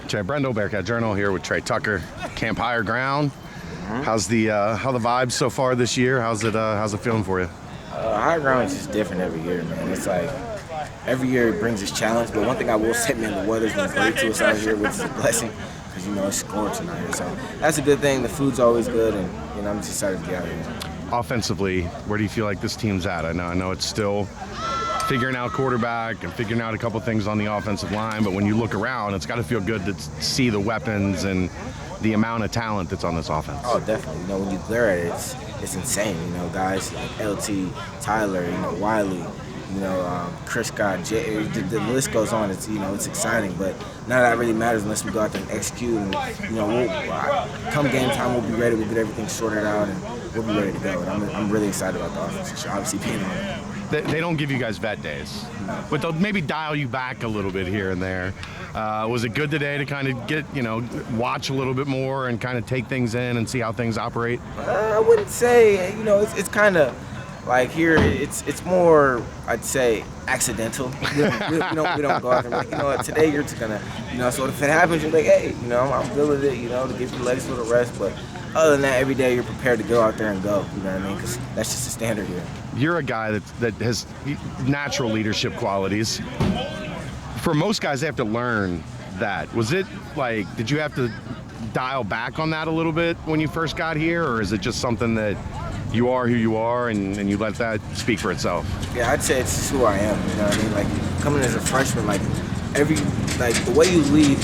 Jay Brendel, Bearcat Journal, here with Tre Tucker Camp Higher Ground. How's the how the vibes so far this year? How's it feeling for you? Higher Ground is just different every year, man. It's like every year it brings its challenge, but one thing I will say, man, the weather's been great to us out here, which is a blessing, because it's scorching out here. So that's a good thing. The food's always good, and I'm just excited to get out here. Offensively, where do you feel like this team's at? I know it's still figuring out quarterback and figuring out a couple things on the offensive line, but when you look around, it's got to feel good to see the weapons and the amount of talent that's on this offense. Oh, definitely. When you glare at it, it's insane. Guys like LT, Tyler, Wiley, Chris Scott, Jay, the list goes on. It's exciting, but none of that really matters unless we go out there and execute. And come game time, we'll be ready. We'll get everything sorted out, and we'll be ready to go. And I'm really excited about the offense. Obviously, being on it. They don't give you guys vet days, but they'll maybe dial you back a little bit here and there. Was it good today to kind of get, watch a little bit more and kind of take things in and see how things operate? I wouldn't say, it's kind of like here, it's more, I'd say, accidental. We don't go out there and like, today you're just gonna, so if it happens, you're like, hey, I'm good with it, to give your legs a little rest. But other than that, every day you're prepared to go out there and go, you know what I mean? Because that's just a standard here. You're a guy that has natural leadership qualities. For most guys, they have to learn that. Was it like, did you have to dial back on that a little bit when you first got here, or is it just something that you are who you are and you let that speak for itself? Yeah, I'd say it's just who I am, you know what I mean? Like, coming as a freshman, the way you lead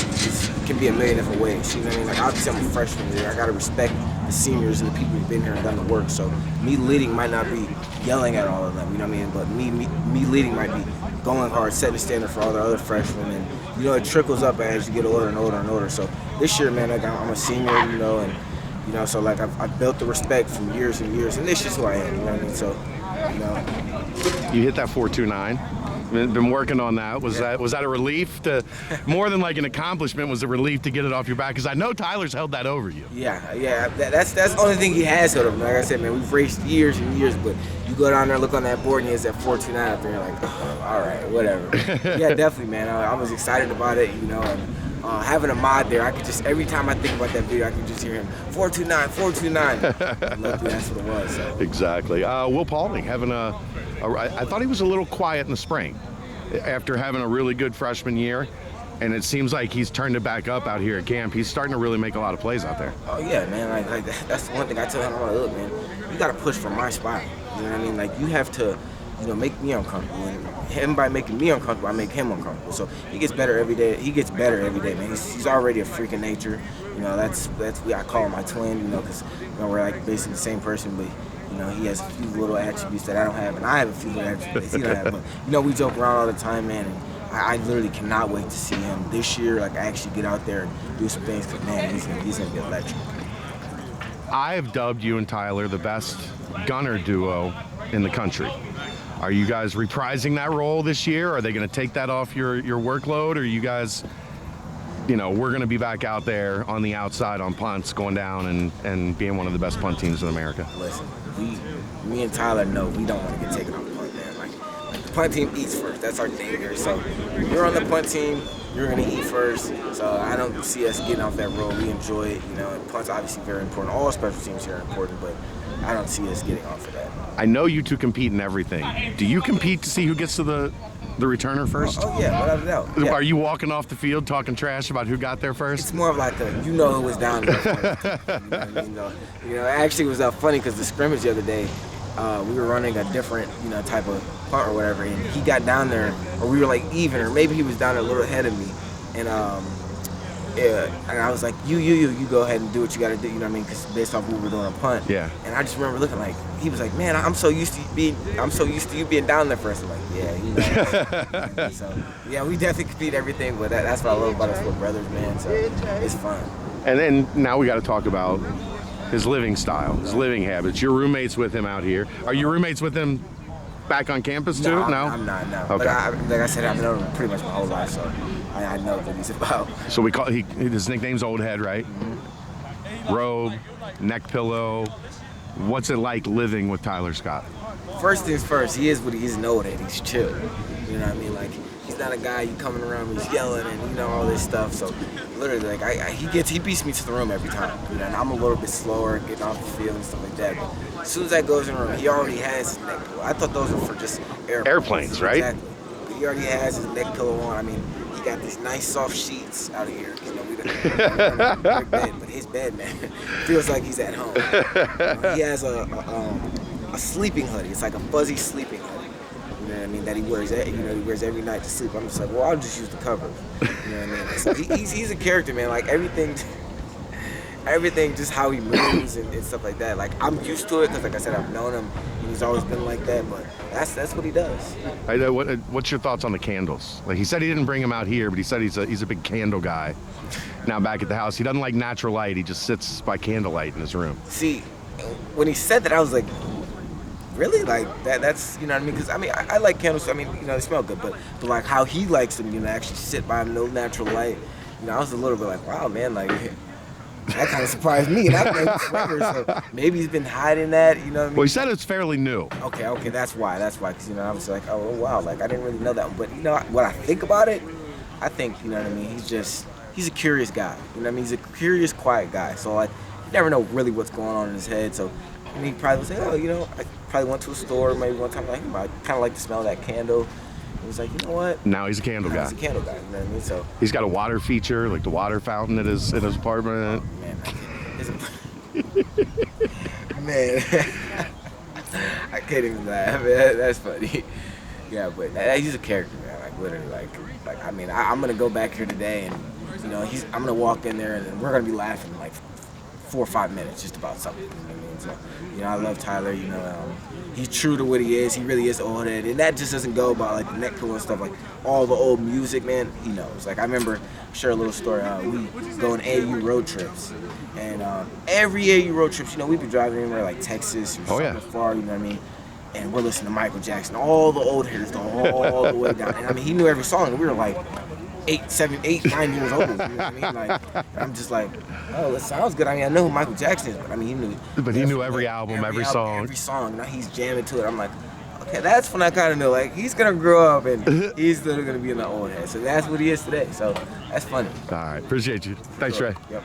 can be a million different ways, you know what I mean? Like, obviously I'm a freshman here, I gotta respect the seniors and the people who've been here and done the work, so me leading might not be yelling at all of them, you know what I mean? But me leading might be going hard, setting the standard for all the other freshmen, and it trickles up as you get older and older and older. So this year, man, like, I'm a senior, and so like I've built the respect from years and years, and this is who I am, you know what I mean? So, You hit that 4.29. Been working on that. Was that a relief to, more than like an accomplishment, was a relief to get it off your back? Because I know Tyler's held that over you. Yeah. That's the only thing he has held over. Like I said, man, we've raced years and years, but you go down there, look on that board, and it's at 4.29 up there, you're like, oh, all right, whatever. Yeah, definitely, man. I was excited about it, and having a mod there, I could just, every time I think about that video, I could just hear him, 4.29, 4.29. Luckily, that's what it was. So. Exactly. Will Paulding having I thought he was a little quiet in the spring after having a really good freshman year, and it seems like he's turned it back up out here at camp. He's starting to really make a lot of plays out there. Oh yeah, man. Like that's one thing I tell him. I'm like, look, man, you got to push for my spot. You know what I mean? Like, you have to, make me uncomfortable. And him, by making me uncomfortable, I make him uncomfortable. So he gets better every day. He gets better every day, man. He's already a freak of nature. That's I call him my twin. Because we're like basically the same person, but. He has a few little attributes that I don't have, and I have a few little attributes he don't have. But, we joke around all the time, man, and I literally cannot wait to see him this year, like, actually get out there and do some things, because, man, he's gonna be electric. I have dubbed you and Tyler the best gunner duo in the country. Are you guys reprising that role this year? Are they going to take that off your workload, or are you guys... we're going to be back out there on the outside on punts, going down and being one of the best punt teams in America? Listen, me and Tyler know we don't want to get taken off the punt, man. Like the punt team eats first. That's our thing here. So if you're on the punt team, you're going to eat first. So I don't see us getting off that road. We enjoy it, and punt's obviously very important. All special teams here are important, but I don't see us getting off of that. I know you two compete in everything. Do you compete to see who gets to the returner first? Oh yeah, without a doubt. Yeah. Are you walking off the field talking trash about who got there first? It's more of like who was down there first. It actually was funny because the scrimmage the other day, we were running a different, type of punt or whatever, and he got down there, or we were like even, or maybe he was down there a little ahead of me, and and I was like, you go ahead and do what you got to do, you know what I mean? Because based off what we were doing on punt. Yeah. And I just remember looking like, he was like, man, I'm so used to you being down there first. I'm like, yeah, So yeah, we definitely compete everything, but that's what I love about us. We're brothers, man. So it's fun. And then now we got to talk about his living style, his living habits. You're roommates with him out here. Are you roommates with him back on campus too? No, I'm not. No. Okay. But like I said, I've known him pretty much my whole life, so I know what he's about. So his nickname's Old Head, right? Mm-hmm. Robe, neck pillow. What's it like living with Tyler Scott? First things first, he is what he is. An old head. He's chill. You know what I mean? Like, He's not a guy you coming around he's yelling and you know all this stuff. So literally, like he beats me to the room every time. You know, and I'm a little bit slower getting off the field and stuff like that. But as soon as that goes in the room, he already has his neck pillow. I thought those were for just Airplanes, right? Exactly. But he already has his neck pillow on. I mean, he got these nice soft sheets out of here. You know, we don't bed, but his bed, man, feels like he's at home. He has a sleeping hoodie. It's like a fuzzy sleeping hoodie. You know what I mean? That he wears, he wears every night to sleep. I'm just like, well, I'll just use the cover. You know what I mean? So he's a character, man. Like everything, just how he moves and stuff like that. Like I'm used to it because, like I said, I've known him and he's always been like that. But that's what he does. I know. What's your thoughts on the candles? Like he said, he didn't bring them out here, but he said he's a big candle guy. Now back at the house, he doesn't like natural light. He just sits by candlelight in his room. See, when he said that, I was like, really? Like that's you know what I mean? Because I mean I like candles. I mean they smell good, but like how he likes them, actually sit by no natural light. I was a little bit like, wow, man, like that kind of surprised me. And I've known him forever, so maybe he's been hiding that. You know what I mean? Well, he said it's fairly new. Okay, that's why. Because I was like, oh wow, like I didn't really know that. But what I think about it, I think what I mean. He's a curious guy. You know what I mean? He's a curious, quiet guy. So like, you never know really what's going on in his head. So. And he probably would say, oh, I probably went to a store maybe one time, like, I kind of like the smell of that candle. He was like, you know what? Now he's a candle guy. He's a candle guy, you know what I mean? So he's got a water feature, like the water fountain in his apartment. Man, I can't even laugh, man. That's funny. Yeah, but he's a character, man. Like literally, like I mean, I'm gonna go back here today, and I'm gonna walk in there, and we're gonna be laughing like 4 or 5 minutes just about something. You know what I mean? So, I love Tyler. He's true to what he is. He really is old head, and that just doesn't go about like the neck pillow and stuff. Like all the old music, man. He knows. Like I remember, share a little story. We go on AU road trips, and every AU road trips, we'd be driving anywhere like Texas or something far. You know what I mean? And we're listening to Michael Jackson, all the old hitters, all the way down. And I mean, he knew every song, and we were like 8, 7, 8, 9 years old. You know what I mean? Like, I'm just like, oh, it sounds good. I mean, I know who Michael Jackson is, but I mean, he knew. But he knew every album, every song. Every song. Now he's jamming to it. I'm like, okay, that's when I kind of know, like, he's gonna grow up and he's still gonna be in the old head. So that's what he is today. So that's funny. All right, appreciate you. Thanks, Trey. Yep.